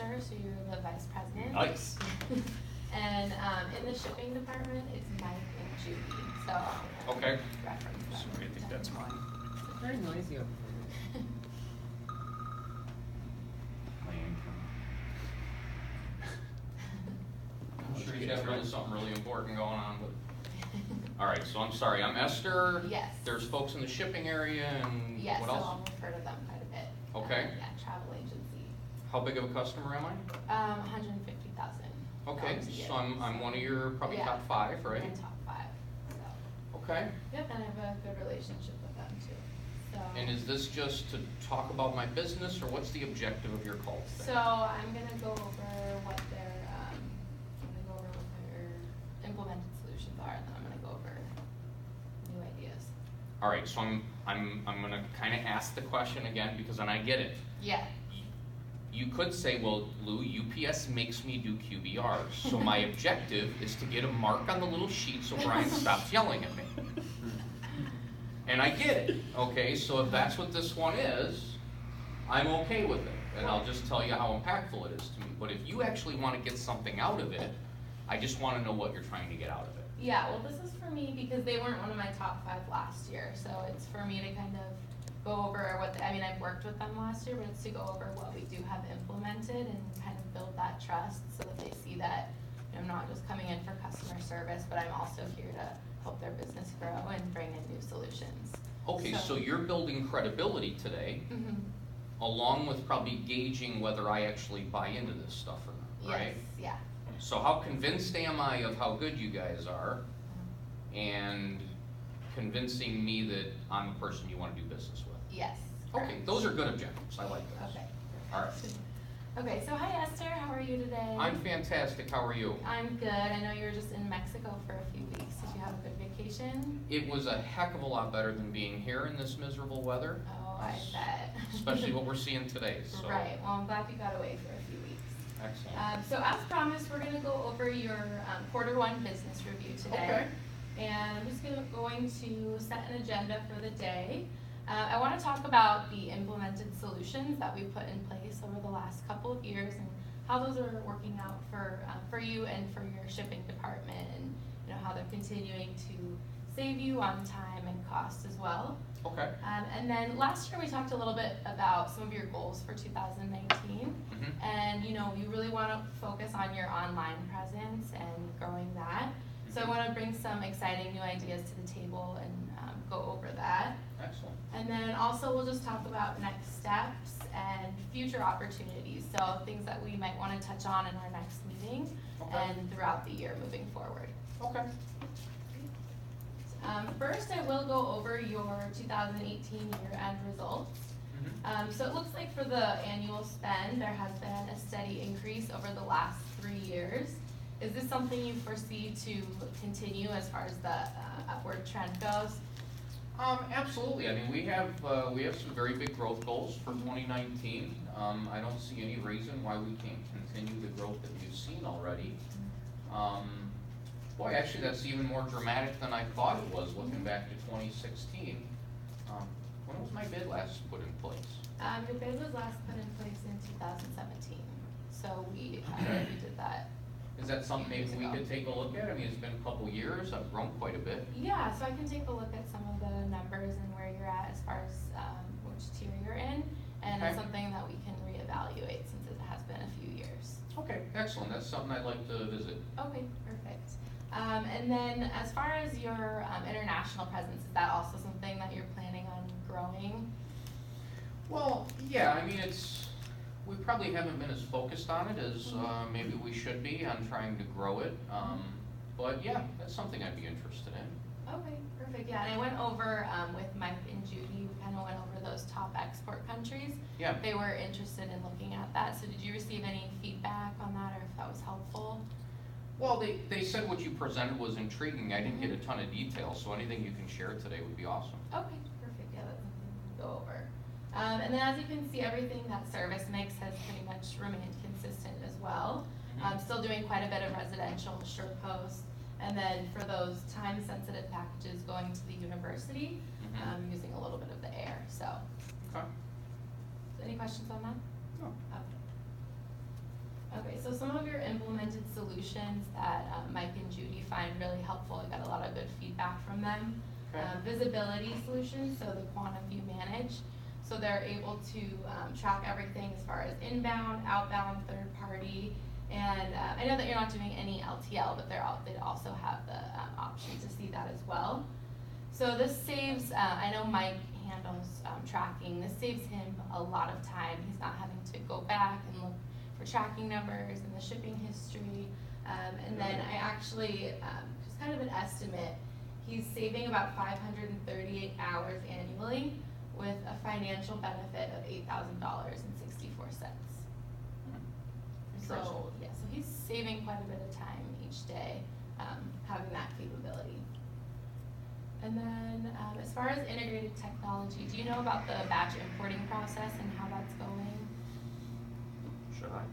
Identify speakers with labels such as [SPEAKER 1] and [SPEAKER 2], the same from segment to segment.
[SPEAKER 1] Esther, so you're the vice president.
[SPEAKER 2] Nice.
[SPEAKER 1] And in the shipping department, it's Mike and Judy. So
[SPEAKER 2] Okay.
[SPEAKER 1] reference them.
[SPEAKER 2] Sorry, I think that's mine.
[SPEAKER 3] Very noisy over here.
[SPEAKER 2] I'm sure he's got really something really important going on, but. All right, so I'm sorry, I'm Esther.
[SPEAKER 1] Yes.
[SPEAKER 2] There's folks in the shipping area and
[SPEAKER 1] Yes,
[SPEAKER 2] what
[SPEAKER 1] so
[SPEAKER 2] else?
[SPEAKER 1] I'll refer to them quite a bit.
[SPEAKER 2] Okay.
[SPEAKER 1] Yeah, travel agency.
[SPEAKER 2] How big of a customer am I?
[SPEAKER 1] 150,000.
[SPEAKER 2] Okay,
[SPEAKER 1] a year.
[SPEAKER 2] so I'm one of your probably
[SPEAKER 1] Yeah.
[SPEAKER 2] top 5, right?
[SPEAKER 1] In top 5. So.
[SPEAKER 2] Okay.
[SPEAKER 1] Yep, and I have a good relationship with them too. So.
[SPEAKER 2] And is this just to talk about my business, or what's the objective of your call today?
[SPEAKER 1] So I'm gonna go over what their implemented solutions are, and then I'm gonna go over new ideas.
[SPEAKER 2] All right, so I'm gonna kind of ask the question again because then I get it.
[SPEAKER 1] Yeah.
[SPEAKER 2] You could say, well, Lou, UPS makes me do QBRs, so my objective is to get a mark on the little sheet so Brian stops yelling at me. And I get it, okay? So if that's what this one is, I'm okay with it, and I'll just tell you how impactful it is to me. But if you actually want to get something out of it, I just want to know what you're trying to get out of it.
[SPEAKER 1] Yeah, well, this is for me because they weren't one of my top 5 last year, so it's for me to kind of go over I've worked with them last year, but it's to go over what we do have implemented and kind of build that trust so that they see that I'm not just coming in for customer service, but I'm also here to help their business grow and bring in new solutions.
[SPEAKER 2] Okay, so you're building credibility today, along with probably gauging whether I actually buy into this stuff or not, right?
[SPEAKER 1] Yes, yeah.
[SPEAKER 2] So how convinced am I of how good you guys are, and convincing me that I'm the person you want to do business with?
[SPEAKER 1] Yes.
[SPEAKER 2] Okay,
[SPEAKER 1] correct.
[SPEAKER 2] those are good objectives. I like those.
[SPEAKER 1] Okay.
[SPEAKER 2] All right.
[SPEAKER 1] Okay, so hi Esther, how are you today?
[SPEAKER 2] I'm fantastic. How are you?
[SPEAKER 1] I'm good. I know you were just in Mexico for a few weeks. Did you have a good vacation?
[SPEAKER 2] It was a heck of a lot better than being here in this miserable weather.
[SPEAKER 1] Oh, I bet.
[SPEAKER 2] Especially what we're seeing today. So.
[SPEAKER 1] Right. Well, I'm glad you got away for a few weeks.
[SPEAKER 2] Excellent.
[SPEAKER 1] So as promised, we're going to go over your quarter 1 business review today.
[SPEAKER 2] Okay.
[SPEAKER 1] And I'm just going to set an agenda for the day. I want to talk about the implemented solutions that we put in place over the last couple of years and how those are working out for you and for your shipping department, and how they're continuing to save you on time and cost as well.
[SPEAKER 2] Okay.
[SPEAKER 1] And then last year we talked a little bit about some of your goals for 2019, and you really want to focus on your online presence and growing that. So I want to bring some exciting new ideas to the table and go over that.
[SPEAKER 2] Excellent.
[SPEAKER 1] And then also we'll just talk about next steps and future opportunities, so things that we might want to touch on in our next meeting and throughout the year moving forward.
[SPEAKER 2] Okay.
[SPEAKER 1] First, I will go over your 2018 year-end results. So it looks like for the annual spend, there has been a steady increase over the last 3 years. Is this something you foresee to continue as far as the upward trend goes?
[SPEAKER 2] Absolutely. I mean, we have some very big growth goals for 2019. I don't see any reason why we can't continue the growth that we've seen already. Boy, actually, that's even more dramatic than I thought it was looking back to 2016. When was my bid last put in place?
[SPEAKER 1] Your bid was last put in place in 2017, so we did that.
[SPEAKER 2] Is that something maybe we could take a look at? I mean, it's been a couple years. I've grown quite a bit.
[SPEAKER 1] Yeah, so I can take a look at some of the numbers and where you're at as far as which tier you're in, and it's something that we can reevaluate since it has been a few years.
[SPEAKER 2] Okay, excellent. That's something I'd like to visit.
[SPEAKER 1] Okay, perfect. And then as far as your international presence, is that also something that you're planning on growing?
[SPEAKER 2] Well, yeah, I mean, we probably haven't been as focused on it as maybe we should be on trying to grow it. But yeah, that's something I'd be interested in.
[SPEAKER 1] Okay, perfect. Yeah, and I went over with Mike and Judy, we kind of went over those top export countries.
[SPEAKER 2] Yeah.
[SPEAKER 1] They were interested in looking at that. So did you receive any feedback on that, or if that was helpful?
[SPEAKER 2] Well, they said what you presented was intriguing. I didn't get a ton of details, so anything you can share today would be awesome.
[SPEAKER 1] Okay, perfect. Yeah, that's something we can go over. And then as you can see, everything that service mix has pretty much remained consistent as well. Still doing quite a bit of residential SurePost, and then for those time-sensitive packages going to the university, using a little bit of the air. So,
[SPEAKER 2] Okay.
[SPEAKER 1] any questions on that?
[SPEAKER 2] No.
[SPEAKER 1] Okay. Okay, so some of your implemented solutions that Mike and Judy find really helpful, I got a lot of good feedback from them.
[SPEAKER 2] Okay.
[SPEAKER 1] Visibility solutions, so the Quantum View Manage, so they're able to track everything as far as inbound, outbound, third party, and I know that you're not doing any LTL, but they also have the option to see that as well. So this saves, I know Mike handles tracking, this saves him a lot of time. He's not having to go back and look for tracking numbers and the shipping history. And then I actually, just kind of an estimate, he's saving about 538 hours annually with a financial benefit of $8,000.64. So, yeah, so he's saving quite a bit of time each day, having that capability. And then, as far as integrated technology, do you know about the batch importing process and how that's going?
[SPEAKER 2] Should I?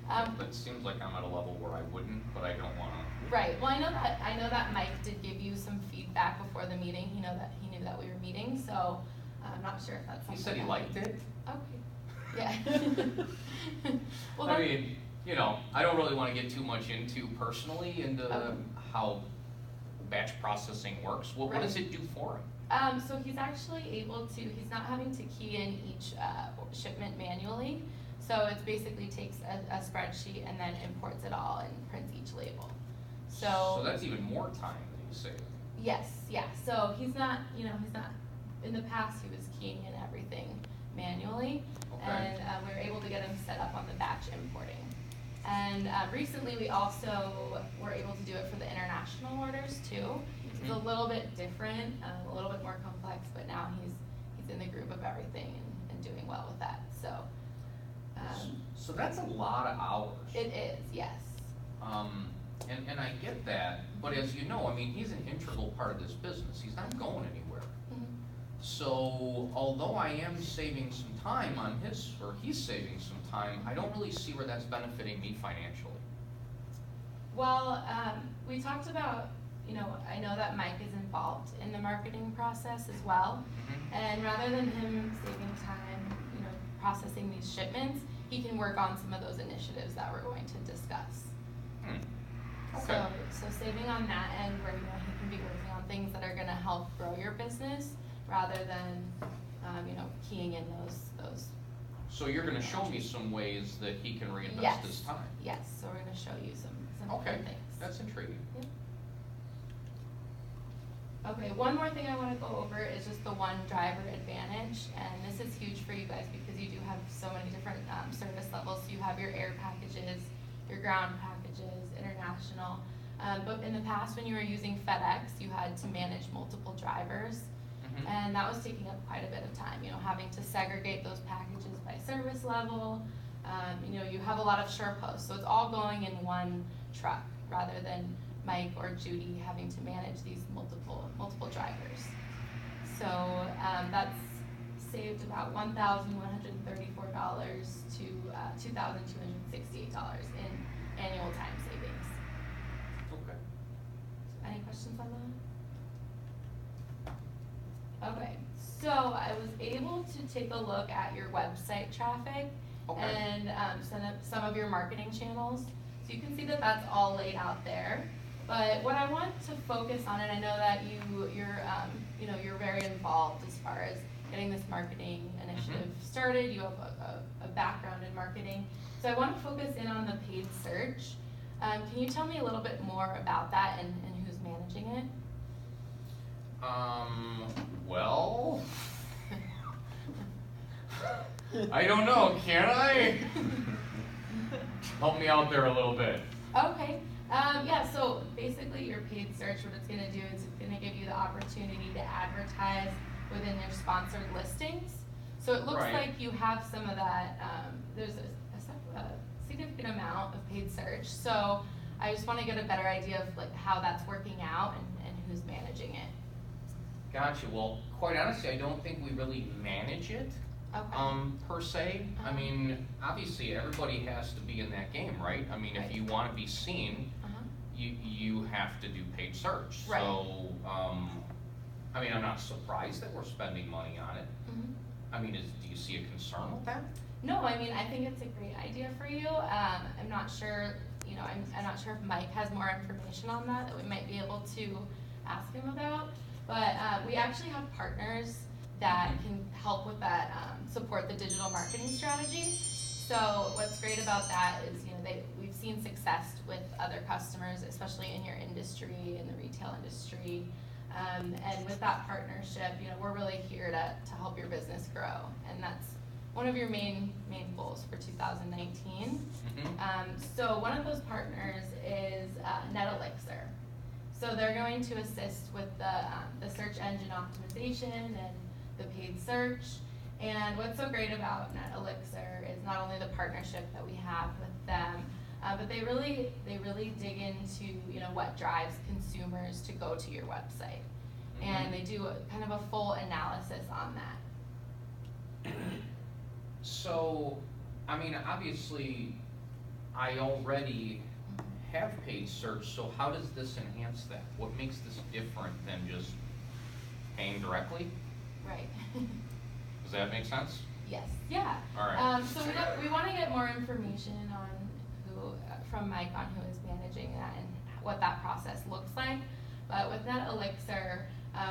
[SPEAKER 1] Um,
[SPEAKER 2] It seems like I'm at a level where I wouldn't, but I don't wanna.
[SPEAKER 1] Right, well, I know that Mike did give you some feedback before the meeting, he knew that we were meeting, so I'm not sure if that's something.
[SPEAKER 2] He said he
[SPEAKER 1] that-
[SPEAKER 2] liked it.
[SPEAKER 1] Okay, yeah. Well,
[SPEAKER 2] I
[SPEAKER 1] that-
[SPEAKER 2] mean, you know, I don't really wanna get too much into
[SPEAKER 1] Okay.
[SPEAKER 2] how batch processing works. What does it do for him?
[SPEAKER 1] So he's actually able to, he's not having to key in each shipment manually. So it basically takes a spreadsheet and then imports it all and prints each label.
[SPEAKER 2] So that's even more time than you say.
[SPEAKER 1] Yes, yeah, so he's not, in the past he was keying in everything manually.
[SPEAKER 2] Okay.
[SPEAKER 1] And we were able to get him set up on the batch importing. And recently we also were able to do it for the international orders too. It's a
[SPEAKER 2] Mhm.
[SPEAKER 1] little bit different, a little bit more complex, but now he's in the group of everything and doing well with that, so.
[SPEAKER 2] So that's a lot of hours.
[SPEAKER 1] It is, yes.
[SPEAKER 2] And I get that, but as you know, I mean, he's an integral part of this business. He's not going anywhere.
[SPEAKER 1] Mhm.
[SPEAKER 2] So although I am saving some time on he's saving some time, I don't really see where that's benefiting me financially.
[SPEAKER 1] Well, we talked about, I know that Mike is involved in the marketing process as well. And rather than him saving time, processing these shipments, he can work on some of those initiatives that we're going to discuss.
[SPEAKER 2] Okay.
[SPEAKER 1] So saving on that end where, he can be working on things that are gonna help grow your business rather than, keying in those.
[SPEAKER 2] So you're gonna show me some ways that he can reinvest
[SPEAKER 1] Yes.
[SPEAKER 2] his time?
[SPEAKER 1] Yes, so we're gonna show you some
[SPEAKER 2] Okay,
[SPEAKER 1] different things.
[SPEAKER 2] that's intriguing.
[SPEAKER 1] Okay, one more thing I wanna go over is just the one driver advantage, and this is huge for you guys because you do have so many different, service levels. So you have your air packages, your ground packages, international. But in the past, when you were using FedEx, you had to manage multiple drivers,
[SPEAKER 2] Mhm.
[SPEAKER 1] and that was taking up quite a bit of time, having to segregate those packages by service level. You have a lot of SurePost, so it's all going in one truck rather than Mike or Judy having to manage these multiple drivers. So that's saved about $1,134 to $2,268 in annual time savings.
[SPEAKER 2] Okay.
[SPEAKER 1] Any questions on that? Okay, so I was able to take a look at your website traffic
[SPEAKER 2] Okay.
[SPEAKER 1] and some of your marketing channels. So you can see that that's all laid out there. But what I want to focus on, and I know that you're very involved as far as getting this marketing initiative started. You have a background in marketing. So I want to focus in on the paid search. Can you tell me a little bit more about that and who's managing it?
[SPEAKER 2] Well, I don't know, can I? Help me out there a little bit.
[SPEAKER 1] Okay, yeah, so basically your paid search, what it's gonna do is it's gonna give you the opportunity to advertise within your sponsored listings. So it looks
[SPEAKER 2] Right.
[SPEAKER 1] like you have some of that, there's a significant amount of paid search. So I just wanna get a better idea of like how that's working out and who's managing it.
[SPEAKER 2] Gotcha. Well, quite honestly, I don't think we really manage it,
[SPEAKER 1] Okay.
[SPEAKER 2] per se. I
[SPEAKER 1] Uh-huh.
[SPEAKER 2] mean, obviously, everybody has to be in that game, right? I mean,
[SPEAKER 1] Right.
[SPEAKER 2] if you wanna be seen,
[SPEAKER 1] Uh-huh.
[SPEAKER 2] you have to do paid search.
[SPEAKER 1] Right.
[SPEAKER 2] So, I'm not surprised that we're spending money on it.
[SPEAKER 1] Mhm.
[SPEAKER 2] I mean, do you see a concern with that?
[SPEAKER 1] No, I mean, I think it's a great idea for you. I'm not sure, I'm not sure if Mike has more information on that we might be able to ask him about. But we actually have partners that can help with that, support the digital marketing strategy. So what's great about that is, we've seen success with other customers, especially in your industry, in the retail industry. And with that partnership, we're really here to help your business grow. And that's one of your main goals for 2019. So one of those partners is NetElixir. So they're going to assist with the search engine optimization and the paid search. And what's so great about NetElixir is not only the partnership that we have with them, but they really dig into what drives consumers to go to your website, and they do kind of a full analysis on that.
[SPEAKER 2] So, I mean, obviously, I already have paid search, so how does this enhance that? What makes this different than just paying directly?
[SPEAKER 1] Right.
[SPEAKER 2] Does that make sense?
[SPEAKER 1] Yes. Yeah.
[SPEAKER 2] All right.
[SPEAKER 1] So we want to get more information on from Mike on who is managing that and what that process looks like. But with NetElixir,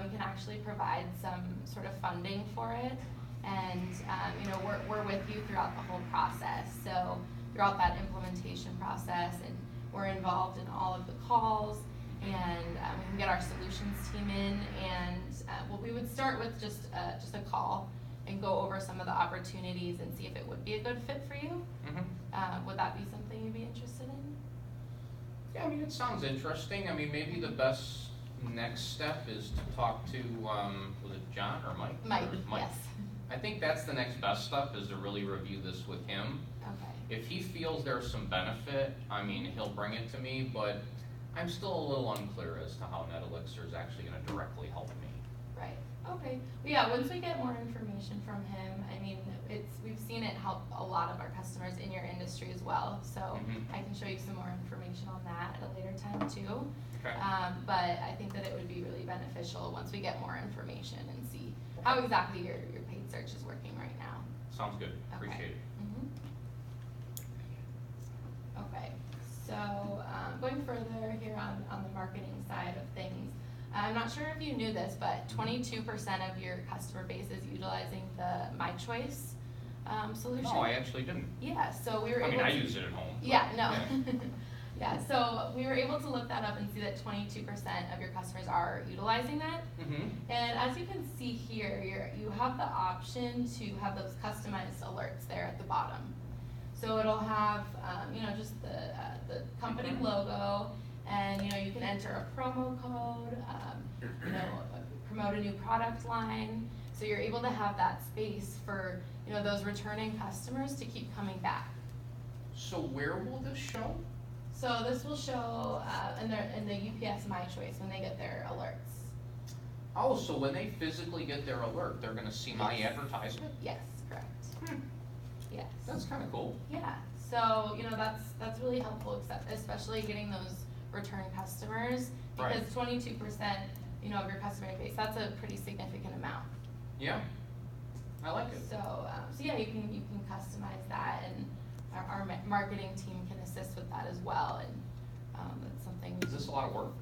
[SPEAKER 1] we can actually provide some sort of funding for it, and we're with you throughout the whole process. So throughout that implementation process, and we're involved in all of the calls, and we can get our solutions team in, and we would start with just a call and go over some of the opportunities and see if it would be a good fit for you. Would that be something you'd be interested in?
[SPEAKER 2] Yeah, I mean, it sounds interesting. I mean, maybe the best next step is to talk to, was it John or Mike?
[SPEAKER 1] Mike,
[SPEAKER 2] Mike.
[SPEAKER 1] yes.
[SPEAKER 2] I think that's the next best step, is to really review this with him.
[SPEAKER 1] Okay.
[SPEAKER 2] If he feels there's some benefit, I mean, he'll bring it to me, but I'm still a little unclear as to how NetElixir is actually gonna directly help me.
[SPEAKER 1] Right. Okay. Well, yeah, once we get more information from him, I mean, we've seen it help a lot of our customers in your industry as well. So I can show you some more information on that at a later time too.
[SPEAKER 2] Okay.
[SPEAKER 1] But I think that it would be really beneficial once we get more information and see how exactly your paid search is working right now.
[SPEAKER 2] Sounds good. Appreciate it.
[SPEAKER 1] Okay. So going further here on the marketing side of things, I'm not sure if you knew this, but 22% of your customer base is utilizing the My Choice solution.
[SPEAKER 2] No, I actually didn't.
[SPEAKER 1] Yeah, so we were
[SPEAKER 2] I mean,
[SPEAKER 1] able
[SPEAKER 2] I
[SPEAKER 1] to,
[SPEAKER 2] use it at home.
[SPEAKER 1] yeah, no. Yeah, so we were able to look that up and see that 22% of your customers are utilizing that. And as you can see here, you have the option to have those customized alerts there at the bottom. So it'll have, just the company logo, and you can enter a promo code, promote a new product line. So you're able to have that space for those returning customers to keep coming back.
[SPEAKER 2] So where will this show?
[SPEAKER 1] So this will show in the UPS My Choice when they get their alerts.
[SPEAKER 2] Oh, so when they physically get their alert, they're gonna see my
[SPEAKER 1] Yes.
[SPEAKER 2] advertisement?
[SPEAKER 1] Yes, correct. Yes.
[SPEAKER 2] That's kinda cool.
[SPEAKER 1] Yeah. So that's really helpful, especially getting those return customers, because
[SPEAKER 2] Right.
[SPEAKER 1] 22% of your customer base, that's a pretty significant amount.
[SPEAKER 2] Yeah, I like it.
[SPEAKER 1] So yeah, you can customize that, and our marketing team can assist with that as well, and that's something.
[SPEAKER 2] Is this a lot of work?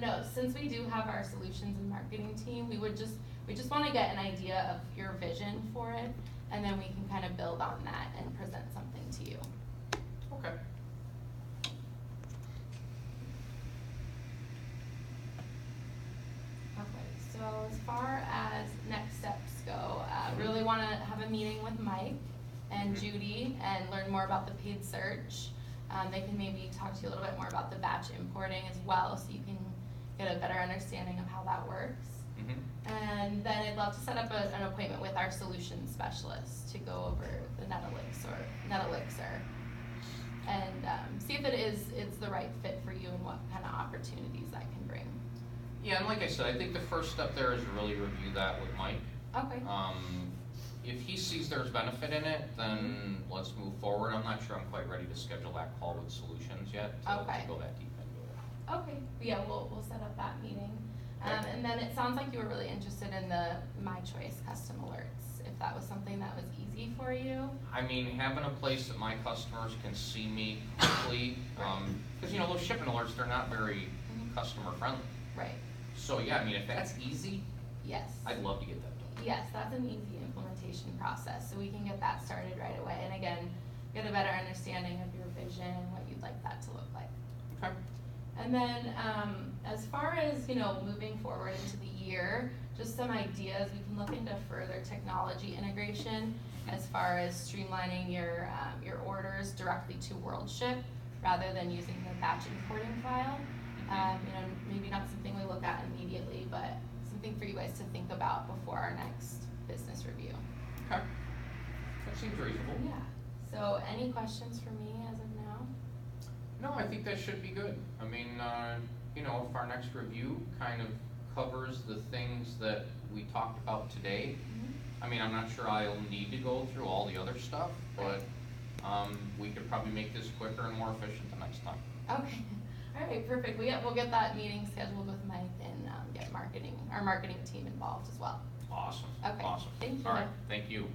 [SPEAKER 1] No, since we do have our solutions and marketing team, we just want to get an idea of your vision for it, and then we can kind of build on that and present something to you.
[SPEAKER 2] Okay.
[SPEAKER 1] Okay, so as far as next steps go, really want to have a meeting with Mike and Judy and learn more about the paid search. They can maybe talk to you a little bit more about the batch importing as well, so you can get a better understanding of how that works. And then I'd love to set up an appointment with our solutions specialist to go over the NetElixir and see if it's the right fit for you and what kind of opportunities that can bring.
[SPEAKER 2] Yeah, and like I said, I think the first step there is to really review that with Mike.
[SPEAKER 1] Okay.
[SPEAKER 2] If he sees there's benefit in it, then let's move forward. I'm not sure I'm quite ready to schedule that call with solutions yet to
[SPEAKER 1] Okay.
[SPEAKER 2] go that deep into it.
[SPEAKER 1] Okay, yeah, we'll set up that meeting.
[SPEAKER 2] Okay.
[SPEAKER 1] And then it sounds like you were really interested in the My Choice custom alerts, if if that was something that was easy for you.
[SPEAKER 2] I mean, having a place that my customers can see me quickly, cause you know, those shipping alerts, they're not very customer friendly.
[SPEAKER 1] Right,
[SPEAKER 2] So yeah, I mean, if that's easy,
[SPEAKER 1] yes.
[SPEAKER 2] I'd love to get that done.
[SPEAKER 1] Yes, that's an easy implementation process, so we can get that started right away, and again, get a better understanding of your vision and what you'd like that to look like.
[SPEAKER 2] Okay.
[SPEAKER 1] And then, as far as, you know, moving forward into the year, just some ideas, we can look into further technology integration as far as streamlining your orders directly to WorldShip rather than using the batch importing file. You know, maybe not something we look at immediately, but something for you guys to think about before our next business review.
[SPEAKER 2] Okay. That seems reasonable.
[SPEAKER 1] Yeah, so any questions for me as of now?
[SPEAKER 2] No, I think that should be good. I mean, you know, if our next review kind of covers the things that we talked about today, I mean, I'm not sure I'll need to go through all the other stuff, but, we could probably make this quicker and more efficient the next time.
[SPEAKER 1] Okay, all right, perfect. We'll get that meeting scheduled with Mike and get our marketing team involved as well.
[SPEAKER 2] Awesome,
[SPEAKER 1] Okay,
[SPEAKER 2] awesome.
[SPEAKER 1] thank you.
[SPEAKER 2] All right, thank you.